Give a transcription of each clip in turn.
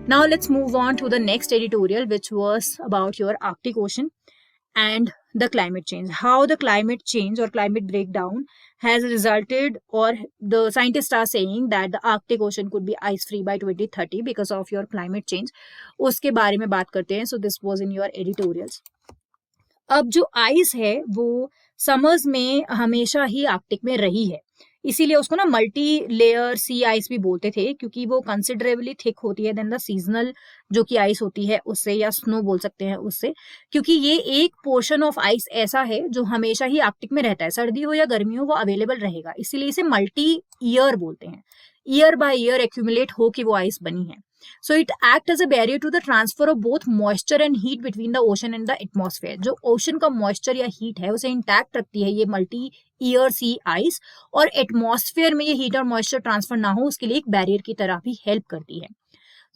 Now let's move on to the next editorial, which was about your Arctic Ocean and the climate change. How the climate change or climate breakdown has resulted, or the scientists are saying that the Arctic Ocean could be ice free by 2030 because of your climate change. उसके बारे में बात करते हैं. So this was in your editorials. अब जो ice है वो समर्स में हमेशा ही आर्कटिक में रही है, इसीलिए उसको ना मल्टी लेयर सी आइस भी बोलते थे, क्योंकि वो कंसिडरेबली थिक होती है देन द सीजनल जो कि आइस होती है उससे, या स्नो बोल सकते हैं उससे, क्योंकि ये एक पोर्शन ऑफ आइस ऐसा है जो हमेशा ही आर्कटिक में रहता है, सर्दी हो या गर्मी हो वो अवेलेबल रहेगा, इसीलिए इसे मल्टी ईयर बोलते हैं. ईयर बाय ईयर एक्यूमुलेट हो कि वो आइस बनी है. So it act as a barrier to the transfer of both moisture and heat between the ocean and the atmosphere. जो ocean का moisture या heat है उसे intact रखती है ये multi year sea ice, और atmosphere में ये heat और moisture transfer ना हो उसके लिए एक barrier की तरह भी help करती है.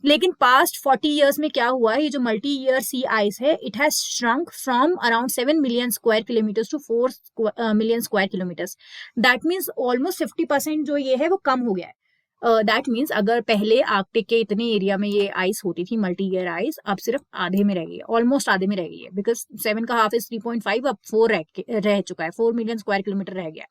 लेकिन past 40 years में क्या हुआ है, ये जो multi year sea ice है it has shrunk from around 7 million square kilometers to 4 million square kilometers. That means almost 50% जो ये है वो कम हो गया है. दैट मीन्स अगर पहले आर्कटिक के इतने एरिया में ये आइस होती थी मल्टी ईयर आइस, अब सिर्फ आधे में रह गई है, ऑलमोस्ट आधे में रह गई है, बिकॉज 7 का हाफ इज 3.5, अब 4 रह चुका है, 4 मिलियन स्क्वायर किलोमीटर रह गया है.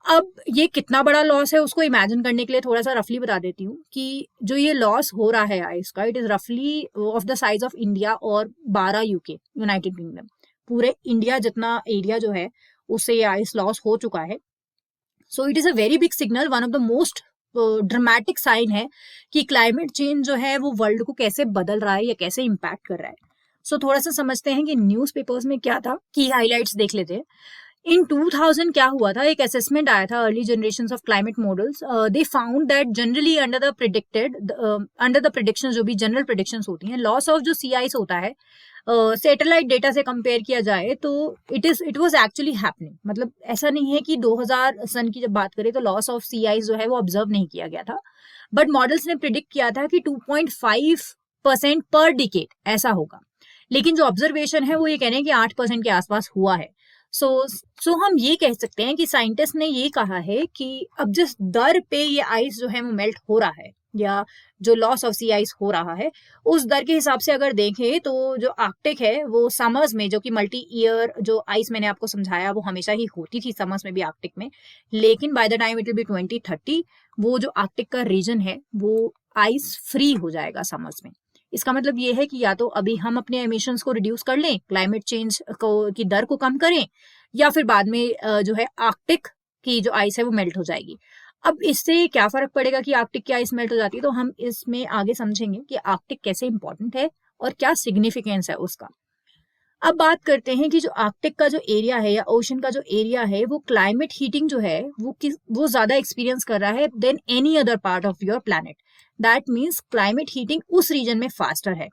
अब ये कितना बड़ा लॉस है उसको इमेजिन करने के लिए थोड़ा सा रफली बता देती हूँ कि जो ये लॉस हो रहा है आइस का, इट इज रफली of the size of India और 12 यूके यूनाइटेड किंगडम. पूरे इंडिया जितना एरिया जो है उससे ये आइस लॉस हो चुका है. So it is a very big signal, one of the most dramatic sign है कि क्लाइमेट चेंज जो है वो वर्ल्ड को कैसे बदल रहा है या कैसे इम्पैक्ट कर रहा है. सो थोड़ा सा समझते हैं कि न्यूज़पेपर्स में क्या था, की हाइलाइट्स देख लेते हैं. इन 2000 क्या हुआ था, एक असेसमेंट आया था early generations of climate models. They found that generally under the prediction जो भी जनरल प्रिडिक्शंस होती हैं, लॉस ऑफ जो सी आइस होता है सैटेलाइट डेटा से कंपेयर किया जाए तो इट वाज एक्चुअली हैपनिंग. मतलब ऐसा नहीं है कि 2000 सन की जब बात करें तो लॉस ऑफ सी आइस जो है वो ऑब्जर्व नहीं किया गया था, बट मॉडल्स ने प्रिडिक्ट किया था कि 2.5% पर डिकेड ऐसा होगा. लेकिन जो ऑब्जर्वेशन है वो ये कह रहे हैं कि 8% के आसपास हुआ है. सो हम ये कह सकते हैं कि साइंटिस्ट ने ये कहा है कि अब जिस दर पे ये आइस जो है वो मेल्ट हो रहा है या जो लॉस ऑफ सी आइस हो रहा है, उस दर के हिसाब से अगर देखें तो जो आर्कटिक है वो समर्स में, जो कि मल्टी ईयर जो आइस मैंने आपको समझाया वो हमेशा ही होती थी समर्स में भी आर्कटिक में, लेकिन by the time it will be 2030 वो जो आर्कटिक का रीजन है वो आइस फ्री हो जाएगा समर्स में. इसका मतलब ये है कि या तो अभी हम अपने एमिशंस को रिड्यूस कर लें, क्लाइमेट चेंज की दर को कम करें, या फिर बाद में जो है आर्कटिक की जो आइस है वो मेल्ट हो जाएगी. अब इससे क्या फर्क पड़ेगा कि आर्कटिक की आइस मेल्ट हो जाती है, तो हम इसमें आगे समझेंगे कि आर्कटिक कैसे इंपॉर्टेंट है और क्या सिग्निफिकेंस है उसका. अब बात करते हैं कि जो आर्कटिक का जो एरिया है या ओशन का जो एरिया है वो क्लाइमेट हीटिंग जो है वो ज्यादा एक्सपीरियंस कर रहा है than any other part of your planet. That means climate heating उस रीजन में फास्टर है.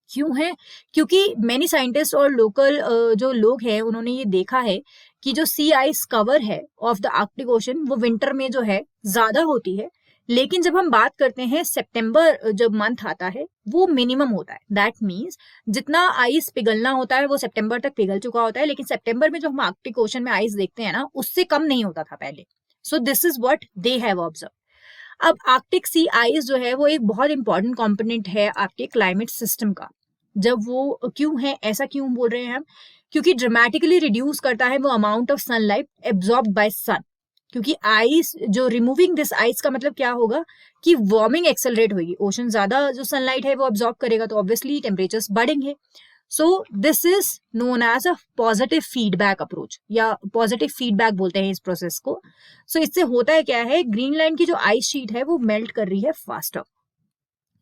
क्यों है? क्योंकि मैनी साइंटिस्ट और लोकल जो लोग हैं उन्होंने ये देखा है कि जो सी आइस कवर है ऑफ द आर्कटिक ओशन वो विंटर में जो है ज्यादा होती है, लेकिन जब हम बात करते हैं सितंबर जब मंथ आता है वो मिनिमम होता है. दैट मीन्स जितना आइस पिघलना होता है वो सितंबर तक पिघल चुका होता है, लेकिन सितंबर में जो हम आर्कटिक ओशन में आइस देखते हैं ना उससे कम नहीं होता था पहले. सो this is what they have observe. अब आर्कटिक सी आइस जो है वो एक बहुत इंपॉर्टेंट कॉम्पोनेंट है आपके क्लाइमेट सिस्टम का. जब वो क्यों है, ऐसा क्यों बोल रहे हैं हम, क्योंकि ड्रामेटिकली रिड्यूस करता है वो amount of sunlight absorb by sun. क्योंकि आइस जो रिमूविंग दिस आइस का मतलब क्या होगा कि वार्मिंग एक्सेलरेट होगी, ओशन ज्यादा जो सनलाइट है वो एब्जॉर्ब करेगा तो ऑब्वियसली टेम्परेचर्स बढ़ेंगे. So this is known as a positive feedback approach, या पॉजिटिव फीडबैक बोलते हैं इस प्रोसेस को. सो इससे होता है क्या है, ग्रीनलैंड की जो आइस शीट है वो मेल्ट कर रही है फास्टर.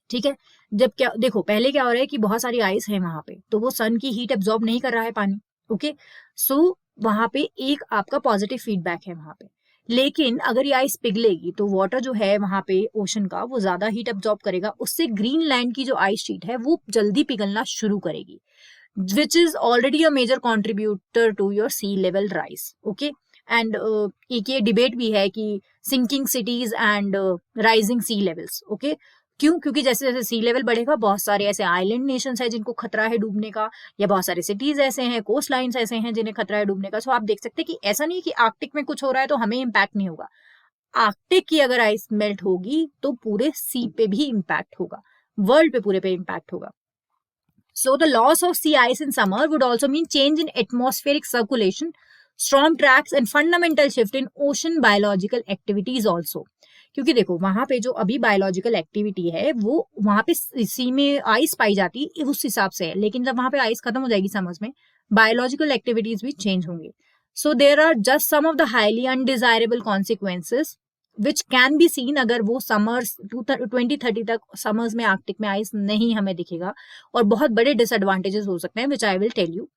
ठीक है, जब क्या देखो पहले क्या हो रहा है कि बहुत सारी आइस है वहां पे, तो वो सन की हीट एब्जॉर्ब नहीं कर रहा है पानी. ओके, सो वहां पे एक आपका पॉजिटिव फीडबैक है वहां पे. लेकिन अगर ये आइस पिघलेगी तो वाटर जो है वहां पे ओशन का वो ज्यादा हीट एब्जॉर्ब करेगा, उससे ग्रीनलैंड की जो आइस शीट है वो जल्दी पिघलना शुरू करेगी, which is already a major contributor to your sea level rise. Okay, and एक ये डिबेट भी है कि sinking cities and rising sea levels. Okay, क्यों? क्योंकि जैसे जैसे सी लेवल बढ़ेगा बहुत सारे ऐसे आइलैंड नेशंस हैं जिनको खतरा है डूबने का, या बहुत सारे सिटीज ऐसे हैं, कोस्ट लाइन्स ऐसे हैं जिन्हें खतरा है डूबने का. सो आप देख सकते हैं कि ऐसा नहीं कि आर्कटिक में कुछ हो रहा है तो हमें इम्पैक्ट नहीं होगा. आर्कटिक की अगर आइस मेल्ट होगी तो पूरे सी पे भी इम्पैक्ट होगा. वर्ल्ड पे पूरे पे इम्पैक्ट होगा. So the loss of sea ice in summer would also mean change in atmospheric circulation, storm tracks and fundamental shift in ocean biological activities also. क्योंकि देखो वहां पे जो अभी बायोलॉजिकल एक्टिविटी है वो वहां पे सी में आइस पाई जाती है उस हिसाब से है, लेकिन जब वहां पे आइस खत्म हो जाएगी समझ में, बायोलॉजिकल एक्टिविटीज भी चेंज होंगी. So there are just some of the highly undesirable consequences which can be seen अगर वो समर्स 2030 तक समर्स में आर्कटिक में आइस नहीं हमें दिखेगा, और बहुत बड़े डिसएडवांटेजेस हो सकते हैं which I will tell you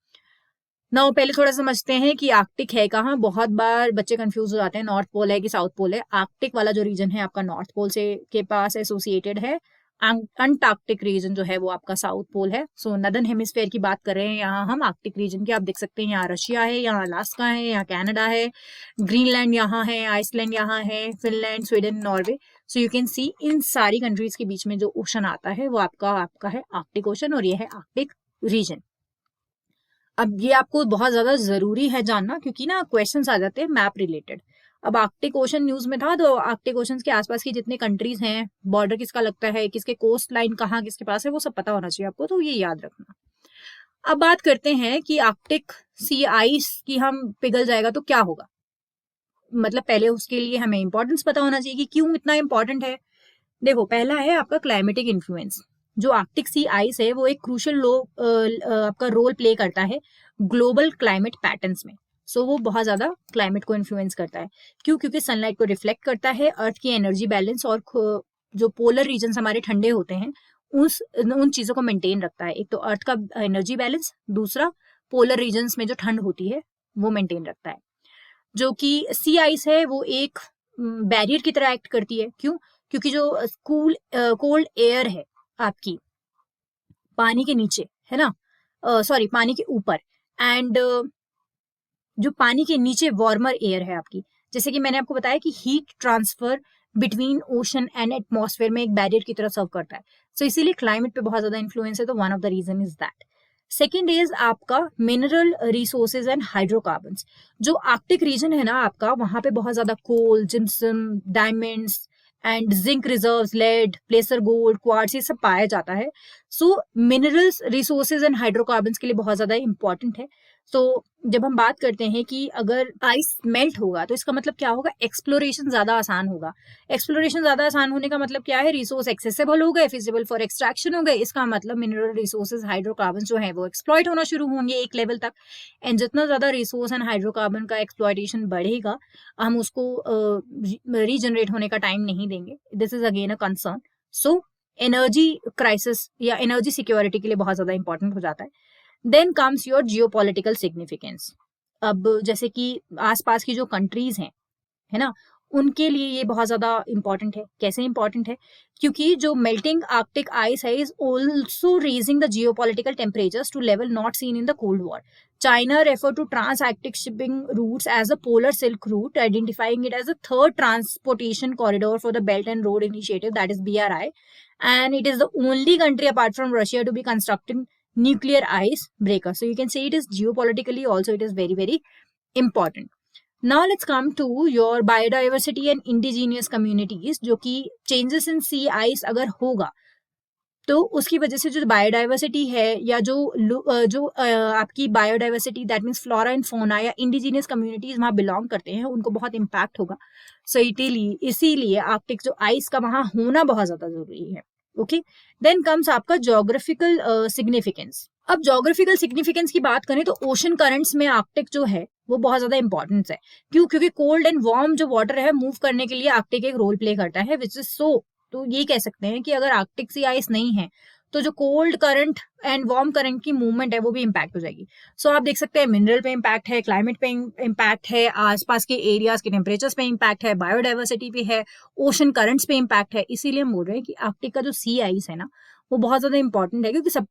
now. पहले थोड़ा समझते हैं कि आर्कटिक है कहाँ. बहुत बार बच्चे कंफ्यूज हो जाते हैं नॉर्थ पोल है कि साउथ पोल है. आर्कटिक वाला जो रीजन है आपका नॉर्थ पोल से के पास एसोसिएटेड है. अंटार्कटिक रीजन जो है वो आपका साउथ पोल है. सो नदर्न हेमिस्फेयर की बात कर रहे हैं यहाँ हम आर्कटिक रीजन की. आप देख सकते हैं यहाँ रशिया है, यहाँ अलास्का है, यहाँ कनाडा है, ग्रीनलैंड यहाँ है, आइसलैंड यहाँ है, Finland, Sweden, Norway. So you can see इन सारी कंट्रीज के बीच में जो ओशन आता है वो आपका है आर्कटिक ओशन, और ये है आर्कटिक रीजन. अब ये आपको बहुत ज्यादा जरूरी है जानना क्योंकि ना क्वेश्चंस आ जाते हैं मैप रिलेटेड. अब आर्कटिक ओशन न्यूज में था तो आर्कटिक ओशन के आसपास की जितने कंट्रीज हैं, बॉर्डर किसका लगता है, किसके कोस्ट लाइन कहाँ किसके पास है, वो सब पता होना चाहिए आपको, तो ये याद रखना. अब बात करते हैं कि आर्कटिक सी आइस की हम पिघल जाएगा तो क्या होगा. मतलब पहले उसके लिए हमें इंपॉर्टेंस पता होना चाहिए कि क्यों इतना इंपॉर्टेंट है. देखो पहला है आपका क्लाइमेटिक इन्फ्लुएंस. जो आर्कटिक सी आइस है वो एक क्रूशियल आपका रोल प्ले करता है ग्लोबल क्लाइमेट पैटर्न्स में. सो वो बहुत ज्यादा क्लाइमेट को इन्फ्लुएंस करता है. क्यों? क्योंकि सनलाइट को रिफ्लेक्ट करता है, अर्थ की एनर्जी बैलेंस, और जो पोलर रीजन हमारे ठंडे होते हैं उन चीजों को मेंटेन रखता है. एक तो अर्थ का एनर्जी बैलेंस, दूसरा पोलर रीजन में जो ठंड होती है वो मेंटेन रखता है. जो कि सी आइस है वो एक बैरियर की तरह एक्ट करती है. क्यों? क्योंकि जो कोल्ड एयर है आपकी पानी के नीचे है ना, सॉरी पानी के ऊपर, एंड जो पानी के नीचे वार्मर एयर है आपकी, जैसे कि मैंने आपको बताया कि heat transfer between ocean and atmosphere में एक बैरियर की तरह सर्व करता है. सो इसीलिए क्लाइमेट पे बहुत ज्यादा इन्फ्लुएंस है. तो one of the reason is that. Second is आपका मिनरल रिसोर्सेज एंड हाइड्रोकार्बन्स. जो आर्कटिक रीजन है ना आपका, वहां पे बहुत ज्यादा coal, gypsum, diamonds and zinc reserves, lead, placer gold, quartz, ये सब पाया जाता है. So minerals, resources and hydrocarbons के लिए बहुत ज्यादा इंपॉर्टेंट है. तो जब हम बात करते हैं कि अगर आइस मेल्ट होगा तो इसका मतलब क्या होगा, एक्सप्लोरेशन ज्यादा आसान होगा. एक्सप्लोरेशन ज्यादा आसान होने का मतलब क्या है, रिसोर्स एक्सेसिबल हो गए, फिजिबल फॉर एक्सट्रैक्शन हो गए. इसका मतलब मिनरल रिसोर्सेज, हाइड्रोकार्बन जो है वो एक्सप्लॉइट होना शुरू होंगे एक लेवल तक. एंड जितना ज्यादा रिसोर्स एंड हाइड्रोकार्बन का एक्सप्लॉइटेशन बढ़ेगा, हम उसको रीजनरेट होने का टाइम नहीं देंगे. This is again a concern. So energy crisis या एनर्जी सिक्योरिटी के लिए बहुत ज्यादा इंपॉर्टेंट हो जाता है. Then comes your geopolitical significance. अब जैसे कि आसपास की जो कंट्रीज हैं है ना, उनके लिए ये बहुत ज्यादा इंपॉर्टेंट है. कैसे इंपॉर्टेंट है? क्योंकि जो मेल्टिंग आर्कटिक आइस है is also raising the geopolitical temperatures to level not seen in the Cold War. China referred to trans-Arctic shipping routes as a polar silk route, identifying it as a third transportation corridor for the Belt and Road Initiative, that is BRI, and it is the only country apart from Russia to be constructing nuclear ice breaker. So you can say it is geopolitically also it is very very important. Now let's come to your biodiversity and indigenous communities. जो कि changes in sea ice अगर होगा तो उसकी वजह से जो biodiversity है या जो आपकी biodiversity that means flora and fauna या इंडिजिनियस कम्युनिटीज वहां बिलोंग करते हैं उनको बहुत इम्पैक्ट होगा. सो इसीलिए आर्कटिक जो आइस का वहां होना बहुत ज्यादा जरूरी है. ओके, देन कम्स आपका जोग्राफिकल सिग्निफिकेंस. अब जोग्राफिकल सिग्निफिकेंस की बात करें तो ओशन करंट्स में आर्कटिक जो है वो बहुत ज्यादा इंपॉर्टेंस है. क्यों? क्योंकि कोल्ड एंड वार्म जो वाटर है मूव करने के लिए आर्कटिक एक रोल प्ले करता है, विच इज सो. तो ये कह सकते हैं कि अगर आर्कटिक सी आइस नहीं है तो जो cold current and warm current की मूवमेंट है वो भी इम्पैक्ट हो जाएगी. सो आप देख सकते हैं मिनरल पे इम्पैक्ट है, क्लाइमेट पे इम्पैक्ट है, आसपास के एरियाज के टेम्परेचर्स पे इम्पैक्ट है, बायोडाइवर्सिटी पे है, ओशन करंट्स पे इम्पैक्ट है. इसीलिए हम बोल रहे हैं कि आर्कटिक का जो सी आइस है ना वो बहुत ज्यादा इंपॉर्टेंट है. क्योंकि सब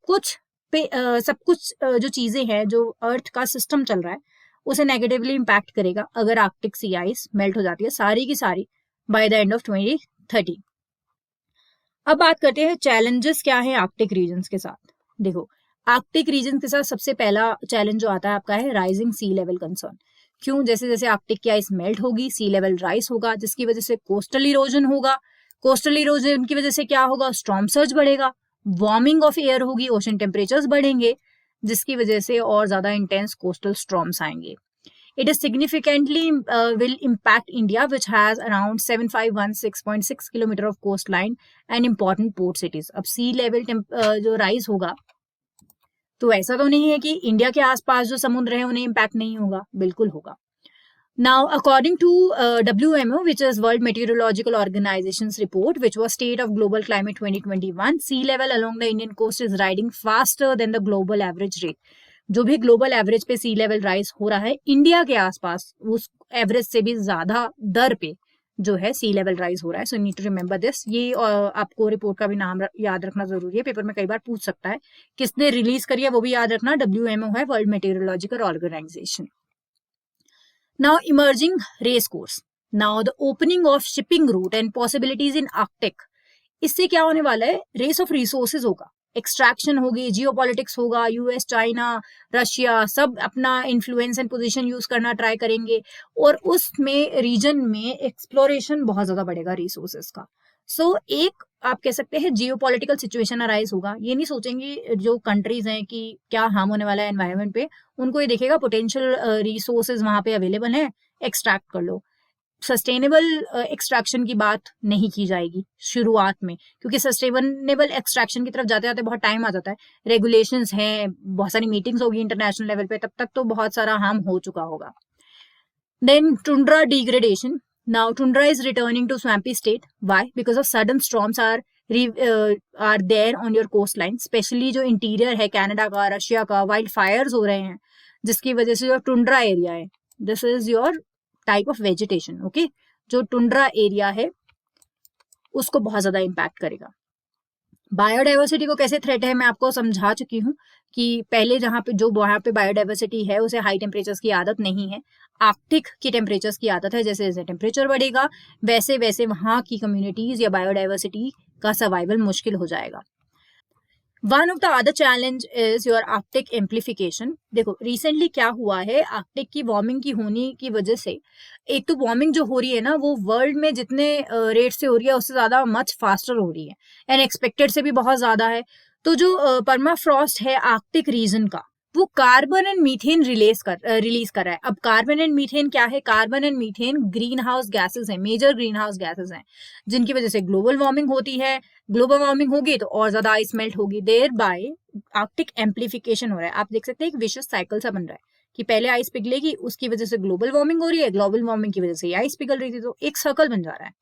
कुछ जो चीजें हैं, जो अर्थ का सिस्टम चल रहा है उसे नेगेटिवली इम्पैक्ट करेगा अगर आर्कटिक सी आइस मेल्ट हो जाती है सारी की सारी बाय द एंड ऑफ 2030. अब बात करते हैं चैलेंजेस क्या है आर्कटिक रीजन्स के साथ. देखो आर्कटिक रीजन के साथ सबसे पहला चैलेंज जो आता है आपका है राइजिंग सी लेवल कंसर्न. क्यों? जैसे जैसे आर्कटिक की आइस मेल्ट होगी सी लेवल राइज होगा, जिसकी वजह से कोस्टल इरोजन होगा. कोस्टल इरोजन की वजह से क्या होगा, स्टॉर्म सर्ज बढ़ेगा, वार्मिंग ऑफ एयर होगी, ओशन टेम्परेचर्स बढ़ेंगे, जिसकी वजह से और ज्यादा इंटेंस कोस्टल स्टॉर्म्स आएंगे. It is significantly will impact India, which has around 7516.6 kilometer of coastline and important port cities. अब sea level जो rise होगा, तो ऐसा तो नहीं है कि इंडिया के आसपास जो समुद्र है उन्हें इम्पैक्ट नहीं होगा, बिल्कुल होगा. Now, according to WMO, which is World Meteorological Organization's report, which was State of Global Climate 2021, sea level along the Indian coast is rising faster than the global average rate. जो भी global average पे सी level rise हो रहा है, India के आसपास उस average से भी ज्यादा दर पे जो है सी लेवल राइज हो रहा है. So need to remember this. ये आपको रिपोर्ट का भी नाम याद रखना जरूरी है, पेपर में कई बार पूछ सकता है. किसने रिलीज करी है वो भी याद रखना, WMO है, world meteorological organisation. Now emerging race course. Now the opening of shipping route and possibilities in Arctic. इससे क्या होने वाला है, रेस ऑफ रिसोर्सेज होगा, एक्सट्रैक्शन होगी, जियोपॉलिटिक्स होगा, यूएस, चाइना, रशिया सब अपना इन्फ्लुएंस एंड पोजीशन यूज करना ट्राई करेंगे, और उसमें रीजन में एक्सप्लोरेशन बहुत ज्यादा बढ़ेगा रिसोर्सेज का. सो एक आप कह सकते हैं जियोपॉलिटिकल सिचुएशन अराइज होगा. ये नहीं सोचेंगे जो कंट्रीज हैं कि क्या हार्म होने वाला है एनवायरमेंट पे, उनको ये देखेगा पोटेंशियल रिसोर्सेज वहां पे अवेलेबल है, एक्सट्रैक्ट कर लो. सस्टेनेबल एक्सट्रैक्शन की बात नहीं की जाएगी शुरुआत में, क्योंकि सस्टेनेबल एक्सट्रैक्शन की तरफ जाते जाते बहुत टाइम आ जाता है, रेगुलेशंस हैं, बहुत सारी मीटिंग्स होगी इंटरनेशनल लेवल पे, तब तक तो बहुत सारा हार्म हो चुका होगा. Then tundra degradation. Now tundra is returning to swampy state. Why? Because of sudden storms are there on your coastline. Specially जो इंटीरियर है कनाडा का, रशिया का, वाइल्ड फायर्स हो रहे हैं, जिसकी वजह से जो टुंड्रा एरिया है, this is your type of vegetation. Okay, जो टुंड्रा एरिया है उसको बहुत ज्यादा इम्पैक्ट करेगा. बायोडाइवर्सिटी को कैसे थ्रेट है मैं आपको समझा चुकी हूँ कि पहले जहाँ पे जो वहां पे बायोडाइवर्सिटी है उसे हाई टेम्परेचर्स की आदत नहीं है, आर्कटिक की टेम्परेचर्स की आदत है. जैसे जैसे टेम्परेचर बढ़ेगा वैसे वैसे वहां की कम्युनिटीज या बायोडाइवर्सिटी का सर्वाइवल मुश्किल हो जाएगा. One of the other challenge is your Arctic amplification. देखो रिसेंटली क्या हुआ है, आर्कटिक की वार्मिंग की होने की वजह से, एक तो वार्मिंग जो हो रही है ना वो वर्ल्ड में जितने रेट से हो रही है उससे ज्यादा मच फास्टर हो रही है, एंड एक्सपेक्टेड से भी बहुत ज्यादा है. तो जो परमाफ्रॉस्ट है आर्कटिक रीजन का, वो कार्बन एंड मीथेन रिलीज कर रहा है. अब कार्बन एंड मीथेन क्या है, carbon and methane green house gases हैं, मेजर ग्रीन हाउस गैसेज हैं, जिनकी वजह से ग्लोबल वार्मिंग होती है. ग्लोबल वार्मिंग होगी तो और ज्यादा आइस मेल्ट होगी, देयर बाय आर्कटिक एम्प्लीफिकेशन हो रहा है. आप देख सकते हैं एक विशेष साइकिल सा बन रहा है कि पहले आइस पिघलेगी, उसकी वजह से ग्लोबल वार्मिंग हो रही है, ग्लोबल वार्मिंग की वजह से आइस पिघल रही थी, तो एक सर्कल बन जा रहा है.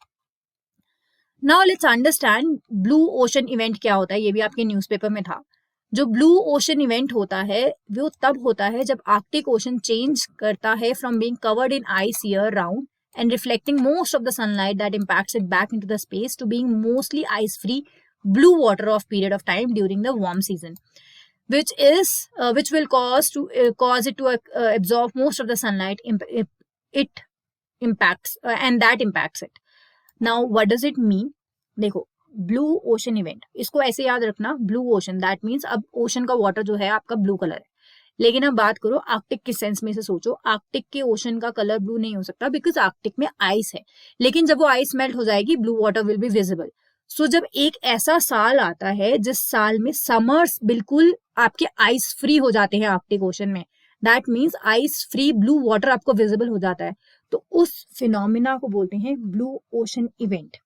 Now let's understand blue ocean event क्या होता है. ये भी आपके न्यूज़पेपर में था. जो ब्लू ओशन इवेंट होता है वो तब होता है जब आर्कटिक ओशन चेंज करता है from being covered in ice year round and reflecting most of the sunlight that impacts it back into the space to being mostly ice free blue water of period of time during the warm season, which will cause it to absorb most of the sunlight it impacts and that impacts it. Now what does it mean? देखो blue ocean event, इसको ऐसे याद रखना, blue ocean that means अब ocean का water जो है आपका ब्लू कलर है. लेकिन अब बात करो आर्कटिक के सेंस में से सोचो, आर्कटिक के ओशन का कलर ब्लू नहीं हो सकता बिकॉज आर्कटिक में आइस है. लेकिन जब वो आइस मेल्ट हो जाएगी blue water will be visible. So जब एक ऐसा साल आता है जिस साल में समर्स बिल्कुल आपके आइस फ्री हो जाते हैं आर्कटिक ओशन में, that means ice free blue water आपको विजिबल हो जाता है, तो उस फिनोमिना को बोलते हैं ब्लू ओशन इवेंट.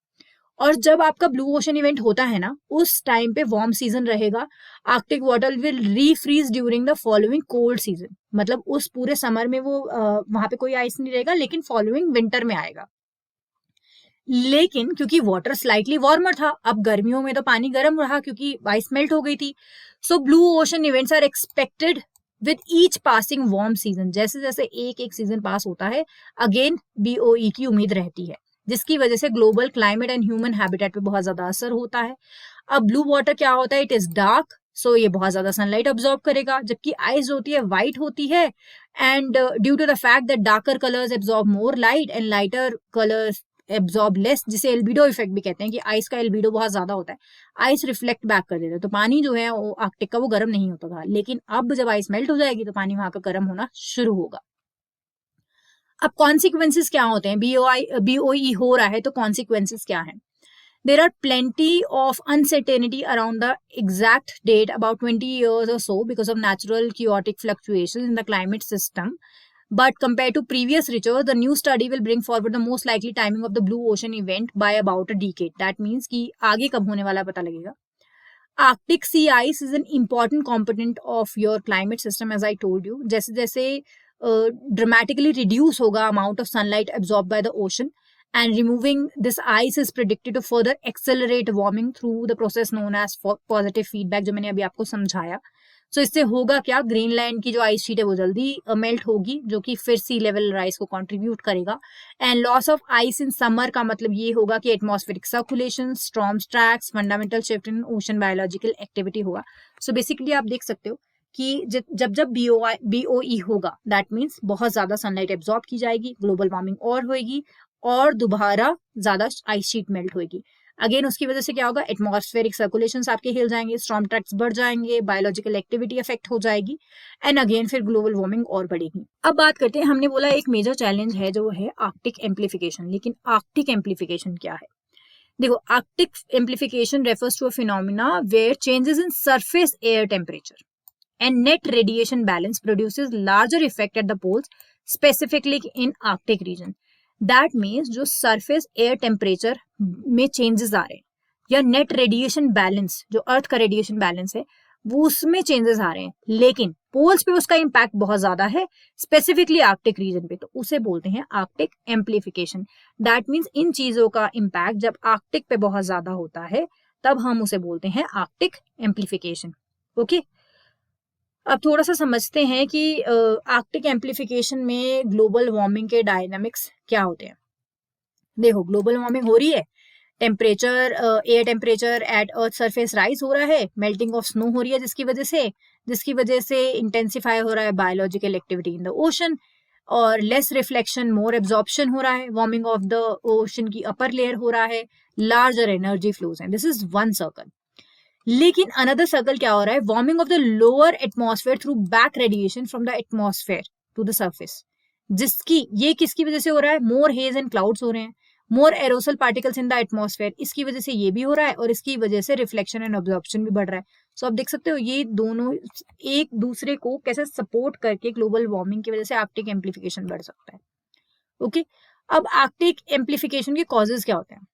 और जब आपका ब्लू ओशन इवेंट होता है ना, उस टाइम पे वार्म सीजन रहेगा, Arctic water will refreeze during the following cold season. मतलब उस पूरे समर में वो वहां पे कोई आइस नहीं रहेगा, लेकिन फॉलोइंग विंटर में आएगा. लेकिन क्योंकि वाटर स्लाइटली वार्मर था, अब गर्मियों में तो पानी गर्म रहा क्योंकि आइस मेल्ट हो गई थी. So blue ocean events are expected with each passing warm season. जैसे जैसे एक एक सीजन पास होता है अगेन BOE की उम्मीद रहती है, जिसकी वजह से global climate and human habitat पे बहुत ज्यादा असर होता है. अब ब्लू वाटर क्या होता है, इट इज डार्क, सो ये बहुत ज्यादा सनलाइट ऑब्जॉर्व करेगा, जबकि आइस होती है व्हाइट होती है, and due to the fact that darker colours absorb more light and lighter colours absorb less, जिसे एल्बिडो इफेक्ट भी कहते हैं कि आइस का एल्बिडो बहुत ज्यादा होता है, आइस रिफ्लेक्ट बैक कर देता है. तो पानी जो है वो आर्कटिक का वो गर्म नहीं होता था, लेकिन अब जब आइस मेल्ट हो जाएगी तो पानी वहां का गर्म होना शुरू होगा. अब कॉन्सिक्वेंसेस क्या होते हैं, BOE हो रहा है तो कॉन्सिक्वेंसेस क्या है. There are plenty of uncertainty around the exact date, about 20 years or so, because of natural chaotic fluctuations in the climate system. But compared to previous research, the new study will bring forward the most likely timing of the blue ocean event by about a decade. That means कि आगे कब होने वाला पता लगेगा. Arctic sea ice is an important component of your climate system, as I told you. जैसे जैसे dramatically reduce होगा amount of sunlight absorbed by the ocean, and removing this ice is predicted to further accelerate warming through the process known as positive feedback, जो मैंने अभी आपको समझाया. So इससे होगा क्या, ग्रीनलैंड की जो आइस शीट है वो जल्दी मेल्ट होगी, जो कि फिर सी लेवल राइज को कंट्रीब्यूट करेगा. And loss of ice in summer का मतलब ये होगा कि atmospheric circulation, storms tracks, fundamental shift in ocean biological activity होगा. सो बेसिकली आप देख सकते हो कि जब जब BOE होगा, दैट मीन्स बहुत ज्यादा सनलाइट एब्जॉर्ब की जाएगी, ग्लोबल वार्मिंग और होगी, और दोबारा ज्यादा आइस शीट मेल्ट होगी. अगेन उसकी वजह से क्या होगा, एटमॉस्फेरिक सर्कुलेशंस आपके हिल जाएंगे, स्टॉर्म ट्रैक्स बढ़ जाएंगे, बायोलॉजिकल एक्टिविटी अफेक्ट हो जाएगी, एंड अगेन फिर ग्लोबल वार्मिंग और बढ़ेगी. अब बात करते हैं, हमने बोला एक मेजर चैलेंज है जो है आर्कटिक एम्प्लीफिकेशन. लेकिन आर्कटिक एम्प्लीफिकेशन क्या है? देखो, Arctic amplification refers to a phenomena where changes in surface air temperature and net radiation balance produces larger effect at the poles, specifically in Arctic region. That means जो surface air temperature में changes आ रहे हैं, या net radiation balance, जो अर्थ का radiation balance है वो उसमें changes आ रहे हैं, लेकिन पोल्स पे उसका इम्पैक्ट बहुत ज्यादा है, स्पेसिफिकली आर्कटिक रीजन पे, तो उसे बोलते हैं Arctic amplification. That means in चीजों का इम्पैक्ट जब आर्कटिक पे बहुत ज्यादा होता है तब हम उसे बोलते हैं आर्कटिक एम्प्लीफिकेशन. ओके, अब थोड़ा सा समझते हैं कि आर्कटिक एम्प्लीफिकेशन में ग्लोबल वार्मिंग के डायनामिक्स क्या होते हैं. देखो, ग्लोबल वार्मिंग हो रही है, temperature, air temperature at earth surface rise हो रहा है, मेल्टिंग ऑफ स्नो हो रही है, जिसकी वजह से इंटेंसिफाई हो रहा है biological activity in the ocean, और लेस रिफ्लेक्शन, मोर एब्जॉर्प्शन हो रहा है, वार्मिंग ऑफ द ओशन की अपर लेयर हो रहा है, लार्जर एनर्जी फ्लोज हैं. This is one circle. लेकिन अनदर सर्कल क्या हो रहा है, warming of the lower atmosphere through back radiation from the atmosphere to the surface. ये किसकी वजह से हो रहा है, मोर हेज एंड क्लाउड्स हो रहे हैं, more aerosol particles in the atmosphere, इसकी वजह से ये भी हो रहा है, और इसकी वजह से रिफ्लेक्शन एंड ऑब्जॉर्प्शन भी बढ़ रहा है. सो आप देख सकते हो ये दोनों एक दूसरे को कैसे सपोर्ट करके ग्लोबल वार्मिंग की वजह से आर्कटिक एम्प्लीफिकेशन बढ़ सकता है. ओके, अब आर्कटिक एम्प्लीफिकेशन के कॉजेज क्या होते हैं?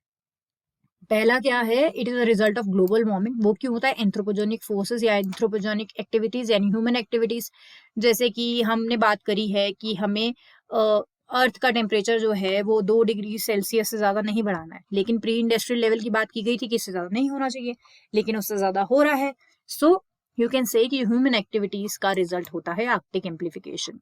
पहला क्या है, it is a result of global warming. वो क्यों होता है? एंथ्रोपोजेनिक फोर्सेस या एंथ्रोपोजेनिक एक्टिविटीज यानी ह्यूमन एक्टिविटीज. जैसे कि हमने बात करी है कि हमें अर्थ का टेम्परेचर जो है वो 2 डिग्री सेल्सियस से ज्यादा नहीं बढ़ाना है, लेकिन प्री इंडस्ट्रियल लेवल की बात की गई थी कि इससे ज्यादा नहीं होना चाहिए, लेकिन उससे ज्यादा हो रहा है. सो यू कैन से कि ह्यूमन एक्टिविटीज का रिजल्ट होता है आर्कटिक एम्प्लीफिकेशन.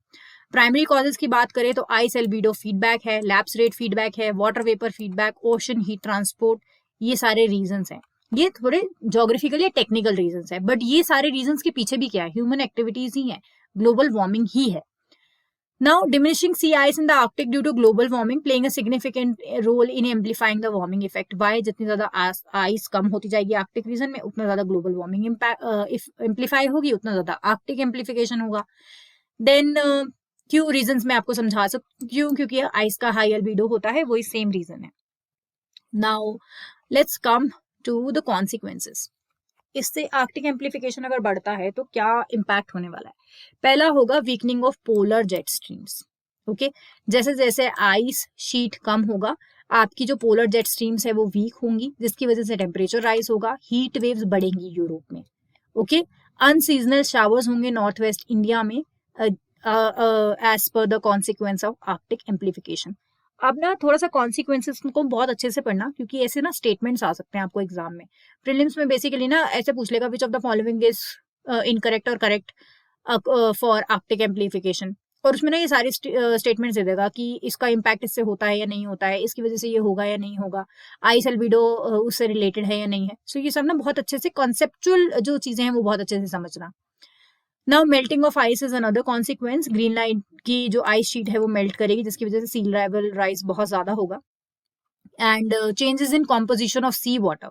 प्राइमरी कॉजेज की बात करें तो आइस एल्बिडो फीडबैक है, लैप्स रेट फीडबैक है, water vapour feedback, ocean heat transport, ये सारे रीजंस हैं. ये थोड़े ज्योग्राफिकल या टेक्निकल रीजंस है, बट ये सारे रीजंस के पीछे भी क्या है, ह्यूमन एक्टिविटीज ही है, ग्लोबल वार्मिंग ही है. Now diminishing sea ice in the Arctic due to global warming playing a significant role in amplifying the warming effect. Why? जितनी ज्यादा आइस कम होती जाएगी आर्कटिक रीजन में, उतना ज्यादा ग्लोबल वार्मिंग एम्प्लीफाई होगी, उतना ज्यादा आर्कटिक एम्प्लीफिकेशन होगा. देन क्यों रीजंस मैं आपको समझा सकती हूँ, क्योंकि आइस का हाई अल्बिडो होता है, वही सेम रीजन है. Now let's come to the consequences. इससे आर्कटिक एम्प्लीफिकेशन अगर बढ़ता है तो क्या इम्पैक्ट होने वाला है? पहला होगा weakening of polar jet streams. Okay, जैसे जैसे आइस शीट कम होगा, आपकी जो पोलर जेट स्ट्रीम्स है वो वीक होंगी, जिसकी वजह से टेम्परेचर राइज होगा, हीट वेव्स बढ़ेंगी यूरोप में. ओके, अनसीजनल शावर्स होंगे नॉर्थ वेस्ट इंडिया में as per the consequence of Arctic amplification. अब ना थोड़ा सा कॉन्सिक्वेंसेस को बहुत अच्छे से पढ़ना, क्योंकि ऐसे ना स्टेटमेंट्स आ सकते हैं आपको एग्जाम में. प्रीलिम्स में बेसिकली ना ऐसे पूछ लेगा which of the following is incorrect और करेक्ट फॉर आर्कटिक एम्प्लीफिकेशन, और उसमें ना ये सारी स्टेटमेंट्स दे देगा कि इसका इम्पैक्ट इससे होता है या नहीं होता है, इसकी वजह से ये होगा या नहीं होगा, आइस एल्बिडो उससे रिलेटेड है या नहीं है. सो ये सब ना बहुत अच्छे से कॉन्सेप्चुअल जो चीजें हैं वो बहुत अच्छे से समझना. Now melting of ice is another consequence. Greenland की जो आइस शीट है वो मेल्ट करेगी, जिसकी वजह से सी लेवल राइज बहुत ज्यादा होगा. And changes in composition of sea water.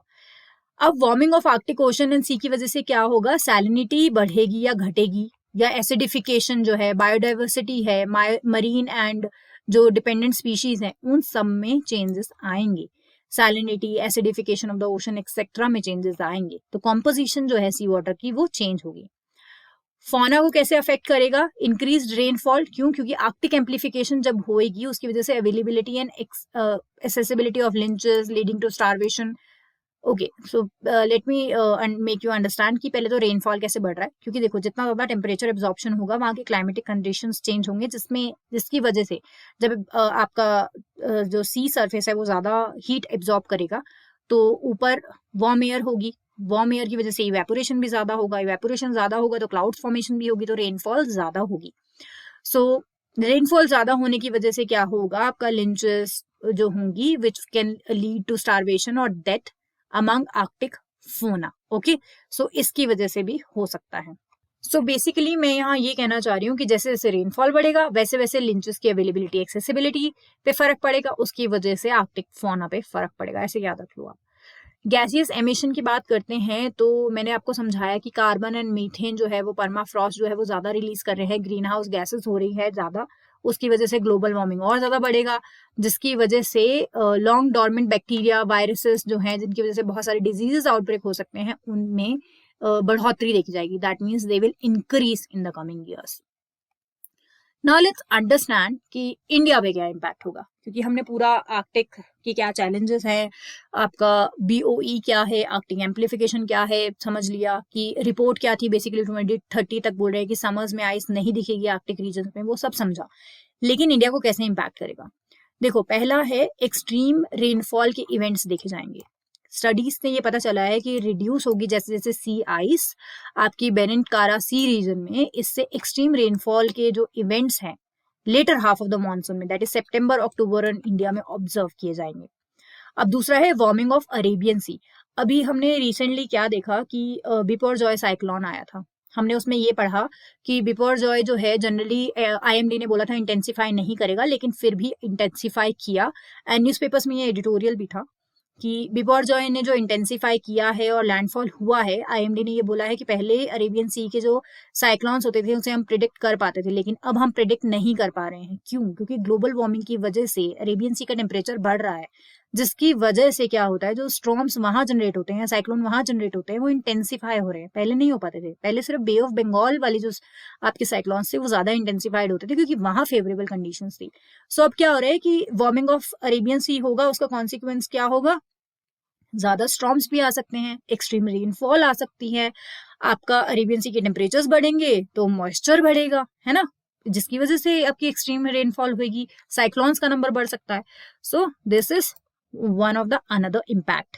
अब warming of Arctic ocean and sea की वजह से क्या होगा, सैलिनिटी बढ़ेगी या घटेगी, या एसिडिफिकेशन जो है, बायोडाइवर्सिटी है, मरीन एंड जो डिपेंडेंट स्पीशीज हैं, उन सब में चेंजेस आएंगे. Salinity, acidification of the ocean etcetera में चेंजेस आएंगे, तो कॉम्पोजिशन जो है सी वाटर की वो चेंज होगी। फौना को कैसे अफेक्ट करेगा? इंक्रीज रेनफॉल, क्यों? क्योंकि आर्कटिक एम्प्लीफिकेशन जब होएगी उसकी वजह से availability and accessibility of lichens leading to starvation. Okay, so let me make you understand कि पहले तो रेनफॉल कैसे बढ़ रहा है, क्योंकि देखो जितना ज्यादा टेम्परेचर एब्जॉर्प्शन होगा वहां के क्लाइमेटिक कंडीशंस चेंज होंगे, जिसकी वजह से जब आपका जो सी सरफेस है वो ज्यादा हीट एब्जॉर्ब करेगा तो ऊपर वार्म एयर होगी, वार्म एयर की वजह से इवेपोरेशन भी ज्यादा होगा, इवेपोरेशन ज्यादा होगा तो क्लाउड फॉर्मेशन भी होगी, तो रेनफॉल ज्यादा होगी। सो रेनफॉल ज्यादा होने की वजह से क्या होगा, आपका लिंचेस जो होंगी which can lead to starvation और death among Arctic fauna. Okay, so इसकी वजह से भी हो सकता है। सो बेसिकली मैं यहाँ ये कहना चाह रही हूँ कि जैसे जैसे रेनफॉल बढ़ेगा वैसे वैसे लिंचेस की अवेलेबिलिटी, एक्सेसिबिलिटी पे फर्क पड़ेगा, उसकी वजह से आर्कटिक फोना पे फर्क पड़ेगा, ऐसे याद रख लो आप। गैसियस एमिशन की बात करते हैं तो मैंने आपको समझाया कि कार्बन एंड मीथेन जो है वो परमाफ्रॉस्ट जो है वो ज्यादा रिलीज कर रहे हैं, ग्रीन हाउस गैसेस हो रही है ज्यादा, उसकी वजह से ग्लोबल वार्मिंग और ज्यादा बढ़ेगा, जिसकी वजह से लॉन्ग डॉर्मेंट बैक्टीरिया, वायरसेस जो हैं जिनकी वजह से बहुत सारे डिजीजेस आउटब्रेक हो सकते हैं, उनमें बढ़ोतरी देखी जाएगी। That means they will increase in the coming years. Now let's understand कि इंडिया पे क्या इम्पैक्ट होगा, क्योंकि हमने पूरा आर्कटिक की क्या चैलेंजेस हैं, आपका BOE क्या है, आर्कटिक एम्प्लीफिकेशन क्या है समझ लिया, कि रिपोर्ट क्या थी बेसिकली 2030 तक बोल रहे हैं कि समर्स में आइस नहीं दिखेगी आर्कटिक रीजन में, वो सब समझा। लेकिन इंडिया को कैसे इम्पैक्ट करेगा? देखो, पहला है एक्सट्रीम रेनफॉल के इवेंट्स देखे जाएंगे। स्टडीज से ये पता चला है कि रिड्यूस होगी जैसे जैसे सी आइस आपकी बेनिनकारा सी रीजन में, इससे एक्सट्रीम रेनफॉल के जो इवेंट्स हैं later half of the monsoon में, that is September October India में ऑब्जर्व किए जाएंगे। अब दूसरा है वार्मिंग ऑफ अरेबियन सी। अभी हमने रिसेंटली क्या देखा कि बिपरजॉय साइक्लोन आया था, हमने उसमें ये पढ़ा कि बिपरजॉय जो है जनरली IMD ने बोला था इंटेंसिफाई नहीं करेगा, लेकिन फिर भी इंटेंसिफाई किया, एंड न्यूज़पेपर्स में ये एडिटोरियल भी था कि बिपरजॉय ने जो इंटेंसिफाई किया है और लैंडफॉल हुआ है, IMD ने ये बोला है कि पहले अरेबियन सी के जो साइक्लोन्स होते थे उसे हम प्रिडिक्ट कर पाते थे, लेकिन अब हम प्रिडिक्ट नहीं कर पा रहे हैं। क्यों? क्योंकि ग्लोबल वार्मिंग की वजह से अरेबियन सी का टेम्परेचर बढ़ रहा है, जिसकी वजह से क्या होता है, जो स्टॉर्म्स वहां जनरेट होते हैं, साइक्लोन वहां जनरेट होते हैं, वो इंटेंसिफाई हो रहे हैं, पहले नहीं हो पाते थे। पहले सिर्फ बे ऑफ बंगाल वाली जो आपके साइक्लोन्स थे वो ज्यादा इंटेंसिफाइड होते थे क्योंकि वहां फेवरेबल कंडीशंस थी। सो अब क्या हो रहा है कि वार्मिंग ऑफ अरेबियन सी होगा, उसका कॉन्सिक्वेंस क्या होगा, ज्यादा स्टॉर्म्स भी आ सकते हैं, एक्सट्रीम रेनफॉल आ सकती है, आपका अरेबियन सी के टेम्परेचर्स बढ़ेंगे तो मॉइस्चर बढ़ेगा, है ना, जिसकी वजह से आपकी एक्सट्रीम रेनफॉल होगी, साइक्लोन्स का नंबर बढ़ सकता है। So this is one of the another impact.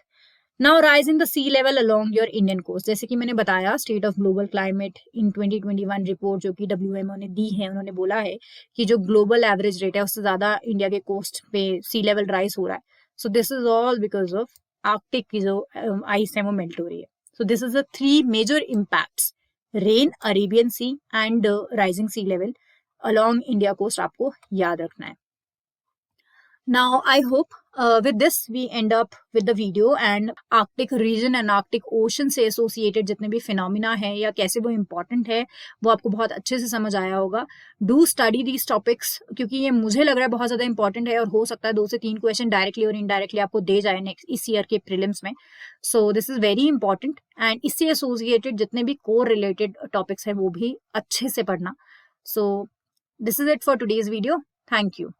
Now rise in the sea level along your Indian coast, जैसे कि मैंने बताया state of global climate in 2021 report जो कि WMO ने दी है, उन्होंने बोला है कि जो ग्लोबल एवरेज रेट है उससे ज्यादा इंडिया के कोस्ट पे सी लेवल राइज हो रहा है। So this is all because of Arctic की जो आइस है वो मेल्ट हो रही है। So this is the 3 major impacts, rain, Arabian sea and rising sea level along India coast, आपको याद रखना है। Now, I hope with this we end up with the video and Arctic region and Arctic ocean से associated जितने भी phenomena है या कैसे वो important है वो आपको बहुत अच्छे से समझ आया होगा। Do study these topics क्योंकि ये मुझे लग रहा है बहुत ज़्यादा important है और हो सकता है 2 से 3 क्वेश्चन डायरेक्टली और इनडायरेक्टली आपको दे जाए नेक्स्ट इस ईयर के प्रीलिम्स में। So this is very important and इससे associated जितने भी core related topics है वो भी अच्छे से पढ़ना। So this is it for today's video. Thank you.